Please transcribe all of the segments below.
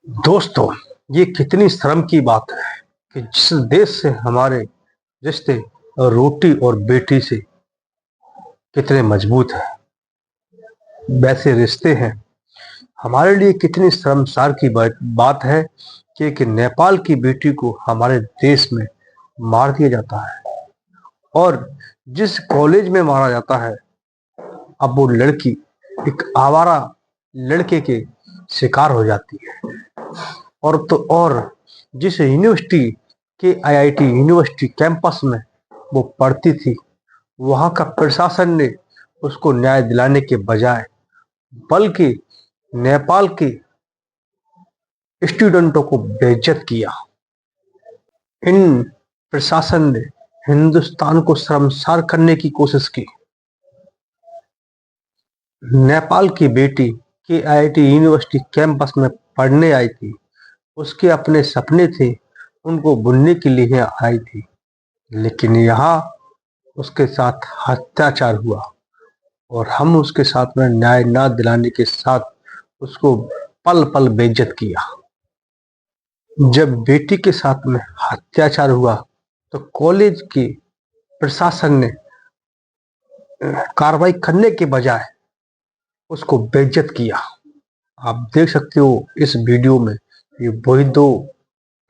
दोस्तों, ये कितनी शर्म की बात है कि जिस देश से हमारे रिश्ते रोटी और बेटी से कितने मजबूत हैं, वैसे रिश्ते हैं। हमारे लिए कितनी शर्मसार की बात है कि नेपाल की बेटी को हमारे देश में मार दिया जाता है। और जिस कॉलेज में मारा जाता है, अब वो लड़की एक आवारा लड़के के शिकार हो जाती है। और जिस यूनिवर्सिटी के आईआईटी यूनिवर्सिटी कैंपस में वो पढ़ती थी, वहाँ का प्रशासन ने उसको न्याय दिलाने के बजाय बल्कि नेपाल के स्टूडेंटों को बेइज्जत किया। इन प्रशासन ने हिंदुस्तान को शर्मसार करने की कोशिश की। नेपाल की बेटी के आईआईटी यूनिवर्सिटी कैंपस में पढ़ने आई थी, उसके अपने सपने थे, उनको बुनने के लिए आई थी, लेकिन यहाँ उसके साथ अत्याचार हुआ और हम उसके साथ में न्याय ना दिलाने के साथ उसको पल पल बेइज्जत किया। जब बेटी के साथ में अत्याचार हुआ तो कॉलेज के प्रशासन ने कार्रवाई करने के बजाय उसको बेइज्जत किया। आप देख सकते हो इस वीडियो में, ये वही दो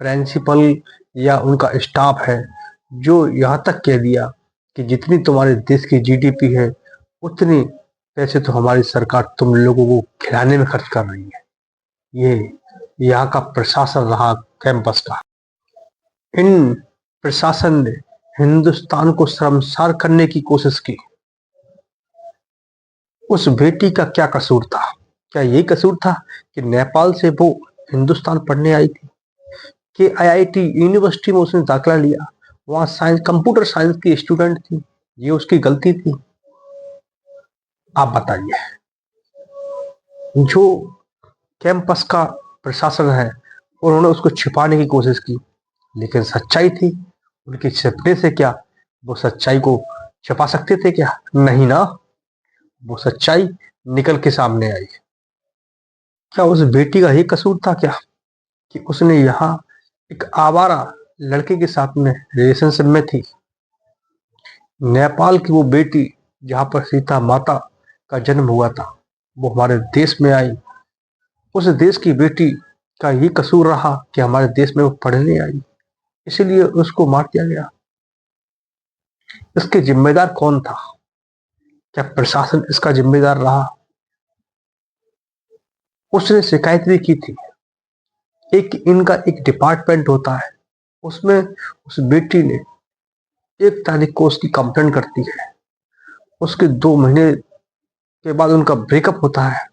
प्रिंसिपल या उनका स्टाफ है जो यहाँ तक कह दिया कि जितनी तुम्हारे देश की जीडीपी है, उतनी पैसे तो हमारी सरकार तुम लोगों को खिलाने में खर्च कर रही है। ये यहाँ का प्रशासन रहा कैंपस का। इन प्रशासन ने हिंदुस्तान को शर्मसार करने की कोशिश की। उस बेटी का क्या कसूर था? क्या ये कसूर था कि नेपाल से वो हिंदुस्तान पढ़ने आई थी, कि आईआईटी यूनिवर्सिटी में उसने दाखिला लिया, वहां साइंस कंप्यूटर साइंस की स्टूडेंट थी, ये उसकी गलती थी? आप बताइए। जो कैंपस का प्रशासन है, उन्होंने उसको छिपाने की कोशिश की, लेकिन सच्चाई थी। उनके छिपने से क्या वो सच्चाई को छिपा सकते थे? क्या नहीं ना, वो सच्चाई निकल के सामने आई। क्या उस बेटी का ये कसूर था क्या कि उसने यहाँ एक आवारा लड़के के साथ में रिलेशनशिप में थी? नेपाल की वो बेटी जहाँ पर सीता माता का जन्म हुआ था, वो हमारे देश में आई। उस देश की बेटी का ये कसूर रहा कि हमारे देश में वो पढ़ने आई, इसीलिए उसको मार दिया गया। इसके जिम्मेदार कौन था? क्या प्रशासन इसका जिम्मेदार रहा? उसने शिकायत भी की थी। एक इनका एक डिपार्टमेंट होता है, उसमें उस बेटी ने 1 तारीख को उसकी कंप्लेंट करती है। उसके 2 महीने के बाद उनका ब्रेकअप होता है।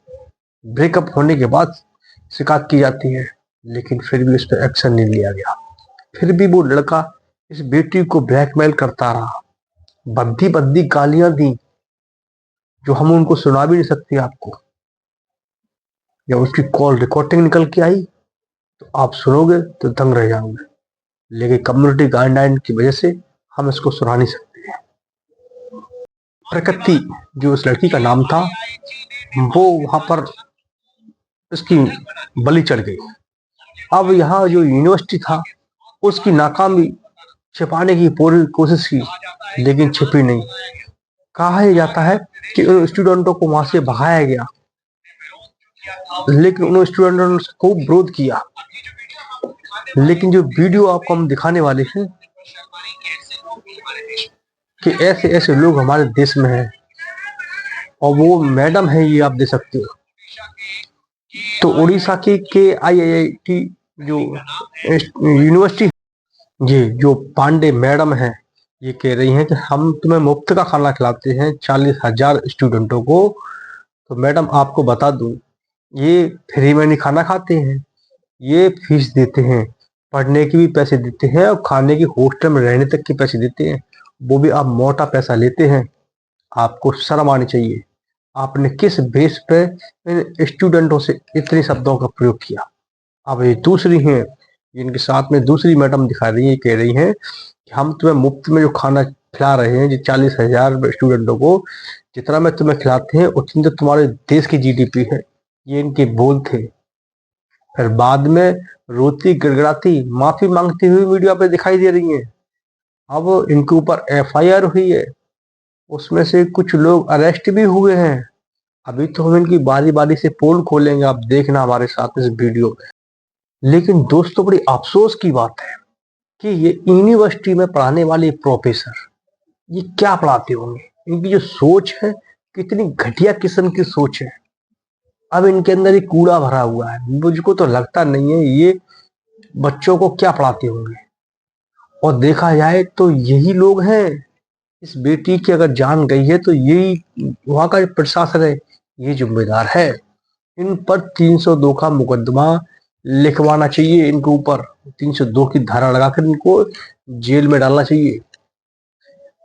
ब्रेकअप होने के बाद शिकायत की जाती है, लेकिन फिर भी उस पर एक्शन नहीं लिया गया। फिर भी वो लड़का इस बेटी को ब्लैकमेल करता रहा, बद्दी बद्दी गालियां दी जो हम उनको सुना भी नहीं सकते आपको। या उसकी कॉल रिकॉर्डिंग निकल के आई तो आप सुनोगे तो दंग रह जाओगे, लेकिन कम्युनिटी गाइडलाइन की वजह से हम इसको सुना नहीं सकते हैं। प्रकृति जो उस लड़की का नाम था, वो वहां पर इसकी बलि चढ़ गई। अब यहाँ जो यूनिवर्सिटी था, उसकी नाकामी छिपाने की पूरी कोशिश की, लेकिन छिपी नहीं। कहा जाता है कि उन स्टूडेंटों को वहां से भगाया गया, लेकिन उन स्टूडेंटों ने खूब विरोध किया। लेकिन जो वीडियो आपको हम दिखाने वाले हैं कि ऐसे ऐसे लोग हमारे देश में हैं, और वो मैडम है, ये आप देख सकते हो। तो उड़ीसा की के आईआईटी जो यूनिवर्सिटी, ये जो पांडे मैडम है, ये कह रही हैं कि हम तुम्हें मुफ्त का खाना खिलाते हैं 40,000 स्टूडेंटों को। तो मैडम आपको बता दूं, ये फ्री में नहीं खाना खाते हैं, ये फीस देते हैं, पढ़ने के भी पैसे देते हैं और खाने की हॉस्टल में रहने तक के पैसे देते हैं, वो भी आप मोटा पैसा लेते हैं। आपको शर्म आनी चाहिए। आपने किस बेस पे इन स्टूडेंटों से इतने शब्दों का प्रयोग किया? अब ये दूसरी हैं, जिनके साथ में दूसरी मैडम दिखा रही है, कह रही हैं कि हम तुम्हें मुफ्त में जो खाना खिला रहे हैं, जो 40,000 स्टूडेंटों को जितना में तुम्हें खिलाते हैं, उतनी तो तुम्हारे देश की जीडीपी है। ये इनके बोल थे। फिर बाद में रोती गिड़गिड़ाती माफी मांगती हुई वीडियो पे दिखाई दे रही हैं। अब इनके ऊपर एफआईआर हुई है, उसमें से कुछ लोग अरेस्ट भी हुए हैं। अभी तो हम इनकी बारी बारी से पोल खोलेंगे, आप देखना हमारे साथ इस वीडियो में। लेकिन दोस्तों, बड़ी अफसोस की बात है कि ये यूनिवर्सिटी में पढ़ाने वाले प्रोफेसर ये क्या पढ़ाते होंगे, इनकी जो सोच है कितनी घटिया किस्म की सोच है। अब इनके अंदर एक कूड़ा भरा हुआ है, मुझको तो लगता नहीं है ये बच्चों को क्या पढ़ाते होंगे। और देखा जाए तो यही लोग हैं, इस बेटी की अगर जान गई है तो यही वहां का प्रशासन है, ये जिम्मेदार है। इन पर 302 का मुकदमा लिखवाना चाहिए, इनके ऊपर 302 की धारा लगाकर इनको जेल में डालना चाहिए।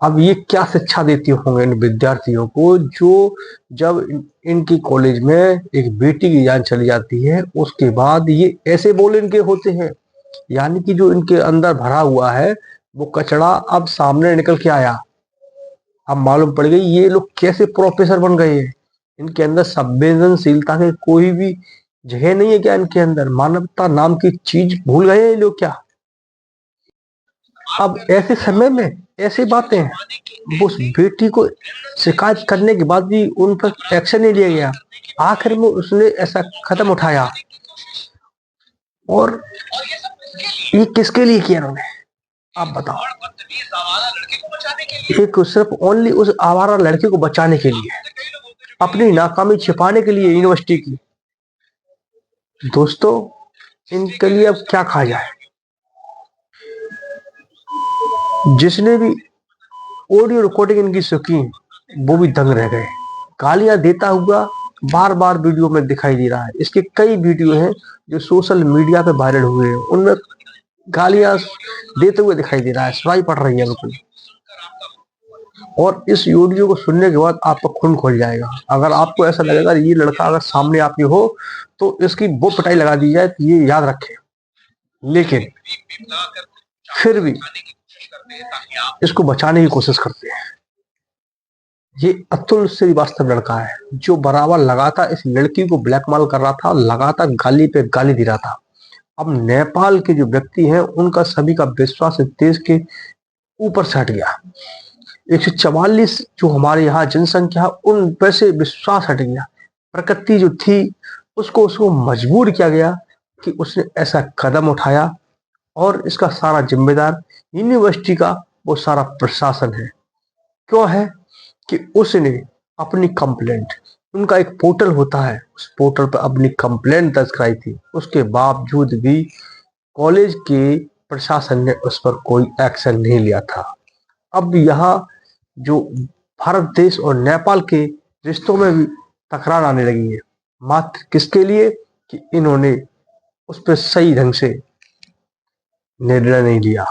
अब ये क्या शिक्षा देती होंगे इन विद्यार्थियों को, जो जब इनकी कॉलेज में एक बेटी की जान चली जाती है उसके बाद ये ऐसे बोल इनके होते हैं। यानी कि जो इनके अंदर भरा हुआ है वो कचरा अब सामने निकल के आया। अब मालूम पड़ गई ये लोग कैसे प्रोफेसर बन गए हैं। इनके अंदर संवेदनशीलता के कोई भी जगह नहीं है क्या, इनके अंदर मानवता नाम की चीज भूल गए हैं ये लोग क्या। अब ऐसे समय में ऐसी बातें, वो उस बेटी को शिकायत करने के बाद भी उन पर एक्शन नहीं लिया गया। आखिर में उसने ऐसा कदम उठाया, और ये किसके लिए किया उन्होंने, आप बताओ। एक सिर्फ ओनली उस आवारा लड़की को बचाने के लिए, अपनी नाकामी छिपाने के लिए यूनिवर्सिटी की। दोस्तों, इनके लिए अब क्या कहा जाए। जिसने भी ऑडियो रिकॉर्डिंग इनकी सुनी वो भी दंग रह गए। गालियां देता हुआ बार बार वीडियो में दिखाई दे रहा है। इसके कई वीडियो हैं जो सोशल मीडिया पे वायरल हुए हैं, उनमें गालियां देते हुए दिखाई दे रहा है, सुनाई पड़ रही है बिल्कुल। और इस वीडियो को सुनने के बाद आपका खून खोल जाएगा। अगर आपको ऐसा लगेगा ये लड़का अगर सामने आपके हो तो इसकी वो पिटाई लगा दी जाए, तो ये याद रखें। लेकिन फिर भी इसको बचाने की कोशिश करते हैं। ये अतुल श्रीवास्तव लड़का है जो बराबर लगातार इस लड़की को ब्लैकमेल कर रहा था, लगातार गाली पे गाली दे रहा था। अब नेपाल के जो व्यक्ति हैं उनका सभी का विश्वास इस देश के ऊपर से हट गया। 144 जो हमारे यहाँ जनसंख्या, उन पर से विश्वास हट गया। प्रकृति जो थी उसको मजबूर किया गया कि उसने ऐसा कदम उठाया, और इसका सारा जिम्मेदार यूनिवर्सिटी का वो सारा प्रशासन है। क्यों है कि उसने अपनी कंप्लेंट, उनका एक पोर्टल होता है, उस पोर्टल पर अपनी कंप्लेंट दर्ज कराई थी। उसके बावजूद भी कॉलेज के प्रशासन ने उस पर कोई एक्शन नहीं लिया था। अब यहाँ जो भारत देश और नेपाल के रिश्तों में भी तकरार आने लगी है, मात्र किसके लिए कि इन्होंने उस पर सही ढंग से निर्णय नहीं लिया।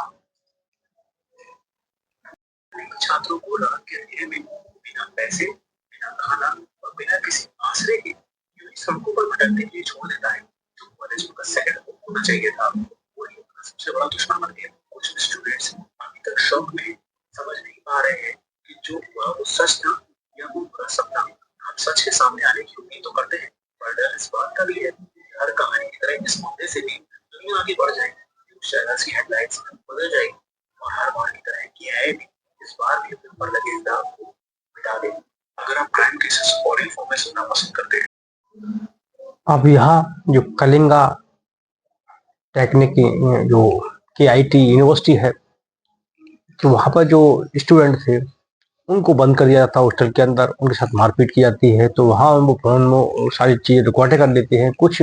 छात्रों को रात के अंधेरे में बिना पैसे, बिना खाना और बिना किसी आश्रय के यूं ही सड़कों पर भटकने के लिए छोड़ देता है। जो कॉलेज का सेकंड होना चाहिए था, वही उनका सबसे बड़ा दुश्मन बन गया। कुछ स्टूडेंट्स अभी तक शौक में समझ नहीं पा रहे हैं कि जो हुआ वो सच था या वो बुरा सपना। हम सच के सामने आने की उम्मीद तो करते हैं, पर डर इस बात का भी है कि हर कहानी की तरह इस मुद्दे से भी दुनिया आगे बढ़ जाएगी। शहर की हेडलाइंस बदल जाएगी और हर बार की तरह की है भी इस बार भी अपने ऊपर लगे दाग को मिटा दे। अगर आप क्राइम केसेस और इन्फो में सुनना पसंद करते हैं। अब यहाँ जो कलिंगा टेक्निक जो KIT यूनिवर्सिटी है, तो वहाँ पर जो स्टूडेंट थे उनको बंद कर दिया जाता है हॉस्टल के अंदर, उनके साथ मारपीट की जाती है। तो वहाँ वो फोन में सारी चीज़ें रिकॉर्डें कर लेते हैं, कुछ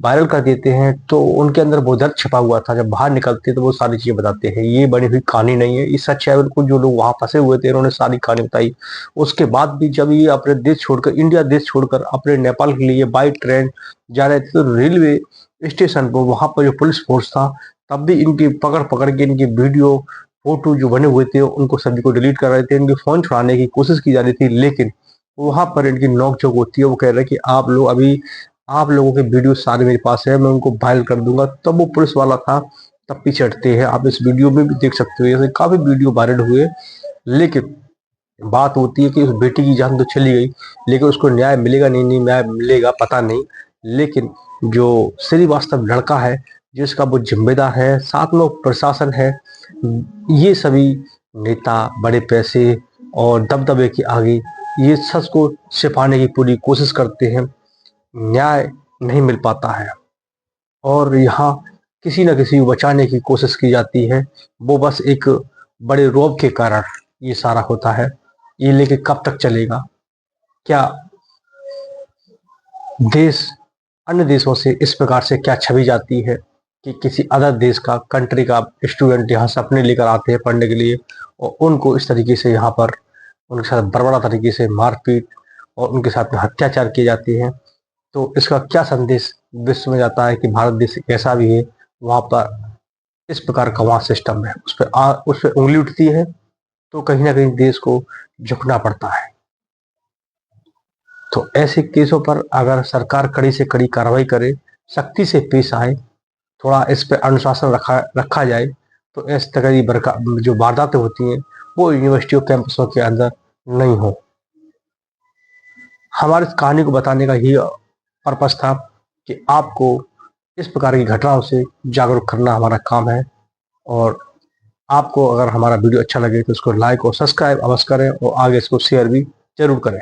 वायरल कर देते हैं। तो उनके अंदर वो दर्द छिपा हुआ था, जब बाहर निकलते हैं तो वो सारी चीज़ें बताते हैं। ये बनी हुई कहानी नहीं है, ये सच है। बिल्कुल जो लोग वहाँ फंसे हुए थे उन्होंने सारी कहानी बताई। उसके बाद भी जब ये अपने देश छोड़कर, इंडिया देश छोड़कर अपने नेपाल के लिए बाई ट्रेन जा रहे थे, तो रेलवे स्टेशन पर वहाँ पर जो पुलिस फोर्स था, तब भी इनकी पकड़ पकड़ के इनकी वीडियो फोटो जो बने हुए थे उनको सभी को डिलीट कर रहे थे। इनके फोन छुड़ाने की कोशिश की जा रही थी, लेकिन वहां पर इनकी नोकझोंक होती है। वो कह रहे हैं कि आप लोग अभी, आप लोगों के वीडियो सारे मेरे पास है, मैं उनको वायरल कर दूंगा। तब वो पुलिस वाला था, तब पीछे हटते हैं। आप इस वीडियो में भी देख सकते हो, ऐसे काफी वीडियो वायरल हुए। लेकिन बात होती है कि उस बेटी की जान तो चली गई, लेकिन उसको न्याय मिलेगा नहीं, न्याय मिलेगा पता नहीं। लेकिन जो श्रीवास्तव लड़का है, जिसका वो जिम्मेदार है, साथ में प्रशासन है, ये सभी नेता बड़े पैसे और दबदबे के आगे ये सच को छिपाने की पूरी कोशिश करते हैं। न्याय नहीं मिल पाता है और यहाँ किसी न किसी को बचाने की कोशिश की जाती है। वो बस एक बड़े रौब के कारण ये सारा होता है। ये लेके कब तक चलेगा? क्या देश अन्य देशों से इस प्रकार से क्या छवि जाती है कि किसी अदर देश का कंट्री का स्टूडेंट यहाँ से अपने लेकर आते हैं पढ़ने के लिए और उनको इस तरीके से यहाँ पर उनके साथ बर्बरा तरीके से मारपीट और उनके साथ में अत्याचार किए जाते हैं। तो इसका क्या संदेश विश्व में जाता है कि भारत देश ऐसा भी है, वहाँ पर इस प्रकार का वहाँ सिस्टम है, उस पर उंगली उठती है तो कहीं ना कहीं देश को झुकना पड़ता है। तो ऐसे केसों पर अगर सरकार कड़ी से कड़ी कार्रवाई करे, सख्ती से पेश आए, थोड़ा इस पर अनुशासन रखा जाए, तो इस तरह की जो वारदातें होती हैं वो यूनिवर्सिटी और कैंपसों के अंदर नहीं हो। हमारी इस कहानी को बताने का ही पर्पस था कि आपको इस प्रकार की घटनाओं से जागरूक करना हमारा काम है। और आपको अगर हमारा वीडियो अच्छा लगे तो इसको लाइक और सब्सक्राइब अवश्य करें और आगे इसको शेयर भी जरूर करें।